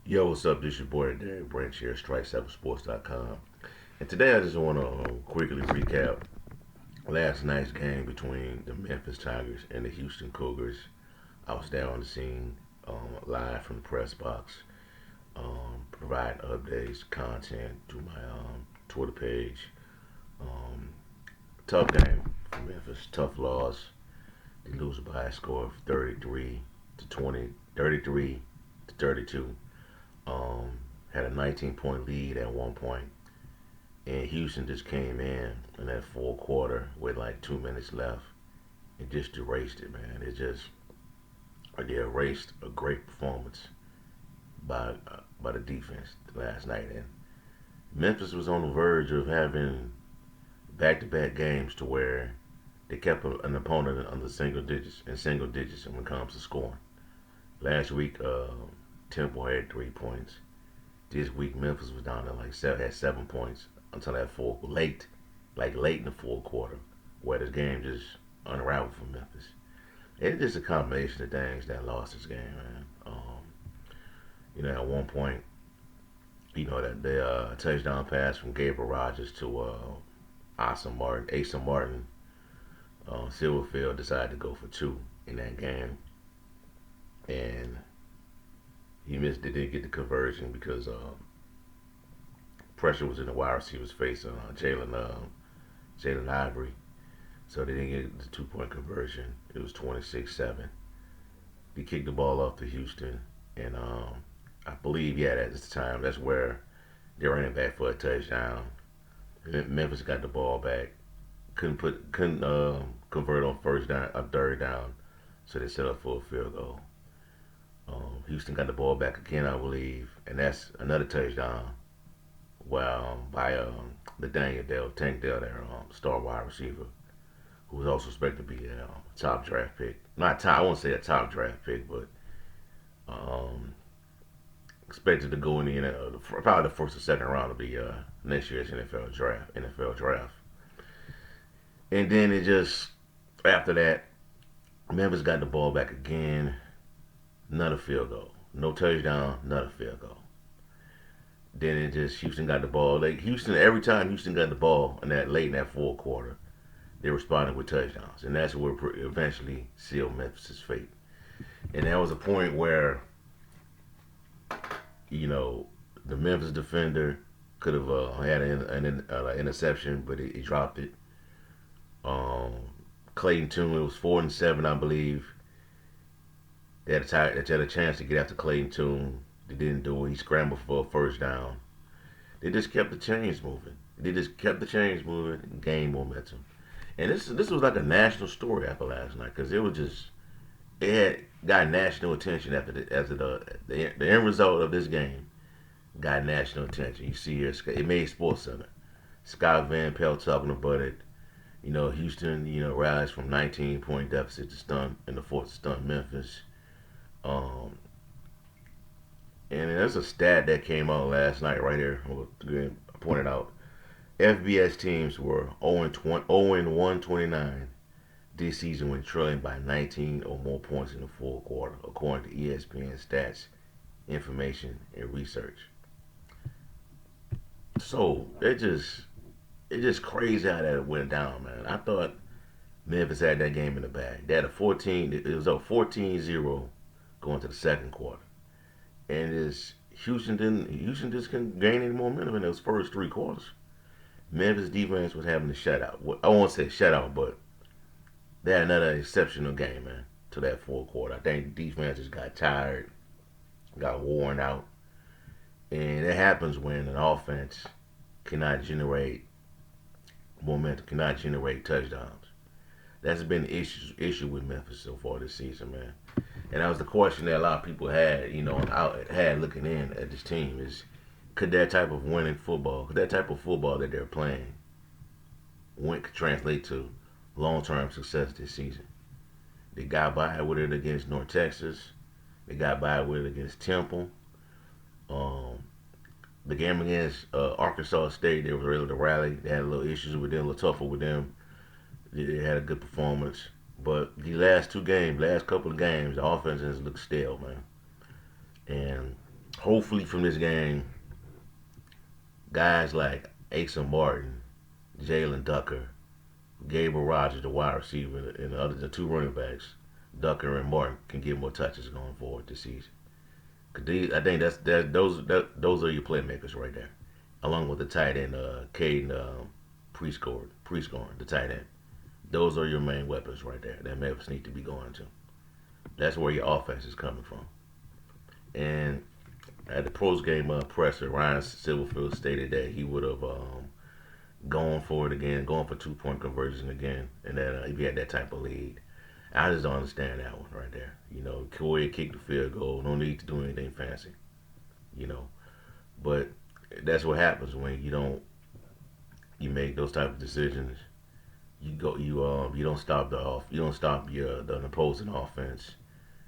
Yo, what's up? This your boy Derek Branch here, strike7sports.com. And today I just want to quickly recap last night's game between the Memphis Tigers and the Houston Cougars. I was there on the scene, live from the press box, providing updates, content to my Twitter page. Um, Tough game for Memphis, tough loss. They lose by a score of 33 to 20, 33 to 32. Um, Had a 19-point lead at one point, and Houston just came in that full quarter with like 2 minutes left and just erased it, man. They erased a great performance by the defense last night, and Memphis was on the verge of having back-to-back games to where they kept an opponent under single digits when it comes to scoring. Last week, Temple had 3 points. This week, Memphis was down to had 7 points until that late in the fourth quarter, where this game just unraveled for Memphis. It's just a combination of things that lost this game, man. At one point, that the touchdown pass from Gabriel Rogers to Asa Martin, Silverfield decided to go for two in that game, and he missed. They didn't get the conversion because pressure was in the wide receivers' face on Jalen Ivory. So they didn't get the 2 point conversion. It was 26-7. They kicked the ball off to Houston, and I believe, yeah, at this time, that's where they ran it back for a touchdown. Memphis got the ball back, couldn't convert on first down, third down, so they set up for a field goal. Houston got the ball back again, I believe, and that's another touchdown. Well, by the Tank Dell, their star wide receiver, who was also expected to be a top draft pick. Not top, I won't say a top draft pick, but um, expected to go in the probably the first or second round of the next year's NFL draft. And then it just after that, Memphis got the ball back again. Another field goal, no touchdown, another field goal. Then it just Houston got the ball. Every time Houston got the ball in that late in that fourth quarter, they responded with touchdowns, and that's what eventually sealed Memphis' fate. And there was a point where you know the Memphis defender could have had an interception, but he dropped it. Um, Clayton Tune, it was 4-7, I believe. They had a chance to get after Clayton Tune. They didn't do it. He scrambled for a first down. They just kept the chains moving. They just kept the chains moving and gained momentum. And this was like a national story after last night because it had got national attention after the end result of this game got national attention. You see here, it made Sports Center. Scott Van Pelt talking about it. Houston, rallies from 19-point deficit to stun in the fourth to stun Memphis. Um, and there's a stat that came out last night right here. I pointed out. FBS teams were 0-129 this season when trailing by 19 or more points in the fourth quarter, according to ESPN stats, information, and research. So it just crazy how that went down, man. I thought Memphis had that game in the bag. They had a 14. It was up 14-0 going to the second quarter, and Houston just couldn't gain any momentum in those first three quarters. Memphis defense was having a shutout. I won't say shutout, but they had another exceptional game, man, to that fourth quarter. I think the defense just got tired, got worn out. And it happens when an offense cannot generate momentum, cannot generate touchdowns. That's been the issue with Memphis so far this season, man. And that was the question that a lot of people had, had looking in at this team is could that type of winning football, could that type of football that they're playing could translate to long term success this season? They got by with it against North Texas. They got by with it against Temple. Um, the game against Arkansas State, they were able to rally. They had a little issues with them, a little tougher with them. They had a good performance. But the last couple of games, the offense has looked stale, man. And hopefully from this game, guys like Asa Martin, Jalen Ducker, Gabriel Rogers, the wide receiver, and the two running backs, Ducker and Martin, can get more touches going forward this season. Cause I think those are your playmakers right there, along with the tight end, Caden Prescoring, the tight end. Those are your main weapons right there that Memphis need to be going to. That's where your offense is coming from. And at the post game presser, Ryan Silverfield stated that he would have gone for it again, going for 2 point conversion again, and that if he had that type of lead. I just don't understand that one right there. Go ahead, kick the field goal. No need to do anything fancy. You know, but that's what happens when you make those type of decisions. You don't stop you don't stop the opposing offense.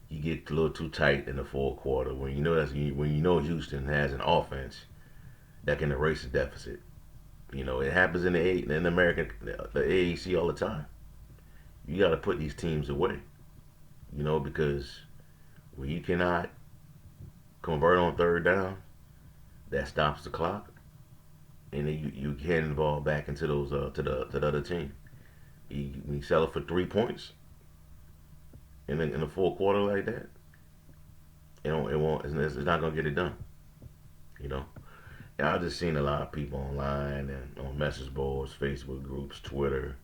You get a little too tight in the fourth quarter when you know Houston has an offense that can erase the deficit. It happens in the American the AAC all the time. You got to put these teams away. Because when you cannot convert on third down, that stops the clock, and then you hand the ball back into those to the other team. You sell it for 3 points in the fourth quarter like that. It won't. It's not gonna get it done. You know. And I've just seen a lot of people online and on message boards, Facebook groups, Twitter,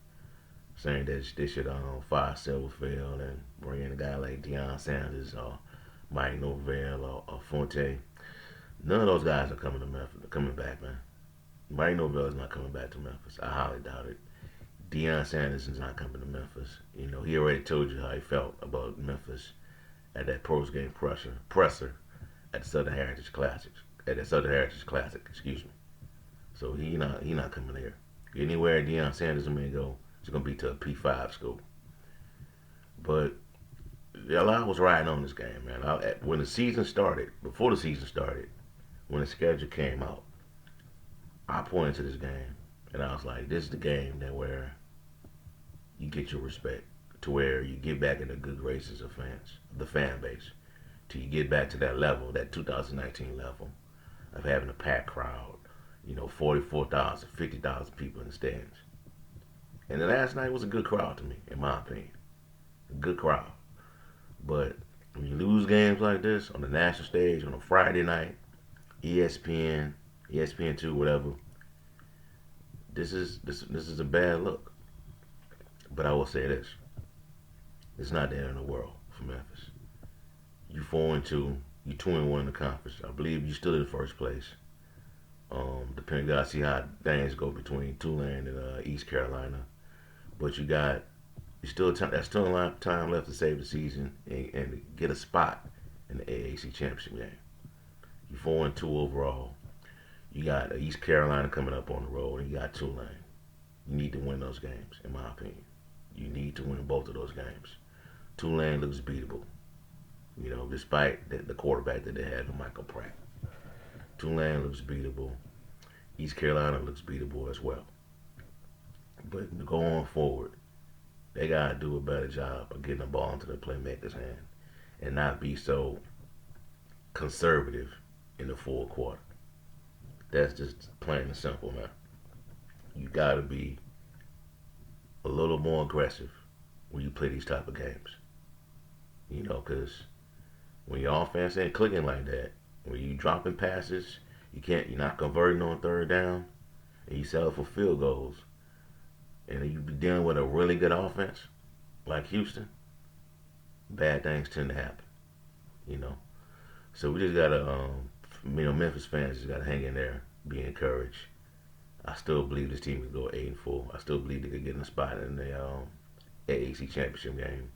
saying that they should fire Silverfield and bring in a guy like Deion Sanders or Mike Norvell or Fonte. None of those guys are coming back, man. Mike Norvell is not coming back to Memphis. I highly doubt it. Deion Sanders is not coming to Memphis. He already told you how he felt about Memphis at that post-game presser at the Southern Heritage Classics. At the Southern Heritage Classic, excuse me. So he not coming here. Anywhere Deion Sanders may go, it's gonna be to a P5 school. But a lot was riding on this game, man. When the season started, before the season started, when the schedule came out, I pointed to this game and I was like, this is the game that where you get your respect, to where you get back in the good graces of fans, the fan base, till you get back to that level, that 2019 level of having a packed crowd, 44,000, 50,000 people in the stands. And the last night was a good crowd to me, in my opinion. A good crowd. But when you lose games like this on the national stage on a Friday night, ESPN, ESPN2, whatever, this is a bad look. But I will say this: it's not the end of the world for Memphis. You 4-2, you 2-1 in the conference. I believe you still in first place. Depending on see how things go between Tulane and East Carolina, but that's still a lot of time left to save the season and get a spot in the AAC championship game. You 4-2 overall. You got East Carolina coming up on the road, and you got Tulane. You need to win those games, in my opinion. You need to win both of those games. Tulane looks beatable, despite the quarterback that they have in Michael Pratt. Tulane looks beatable. East Carolina looks beatable as well. But going forward, they gotta do a better job of getting the ball into the playmaker's hand and not be so conservative in the fourth quarter. That's just plain and simple, man. You gotta be a little more aggressive when you play these type of games. Because when your offense ain't clicking like that, when you dropping passes, you're not converting on third down, and you settle for field goals, and you be dealing with a really good offense like Houston, bad things tend to happen. So we just gotta, Memphis fans just gotta hang in there, be encouraged. I still believe this team can go 8-4. I still believe they could get in a spot in the AAC championship game,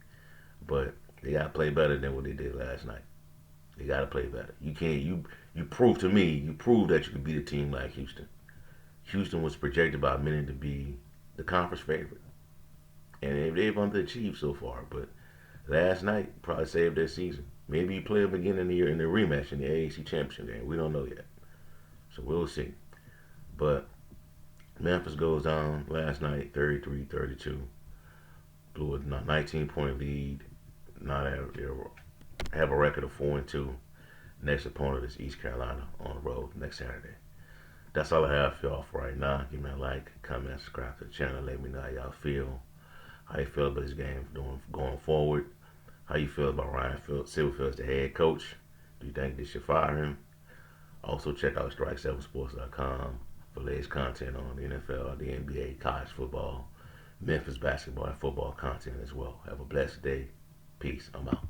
but they gotta play better than what they did last night. They gotta play better. You can't. You prove to me. You prove that you can beat a team like Houston. Houston was projected by many to be the conference favorite, and they've underachieved so far. But last night probably saved their season. Maybe you play them again in the year in the rematch in the AAC championship game. We don't know yet, so we'll see. But Memphis goes down last night, 33-32. Blew a 19-point lead. Not have a record of 4-2. Next opponent is East Carolina on the road next Saturday. That's all I have for y'all for right now. Give me a like, comment, subscribe to the channel. Let me know how y'all feel. How you feel about this game going forward? How you feel about Ryan Silverfield as the head coach? Do you think they should fire him? Also, check out strike7sports.com for latest content on the NFL, the NBA, college football, Memphis basketball, and football content as well. Have a blessed day. Peace. I'm out.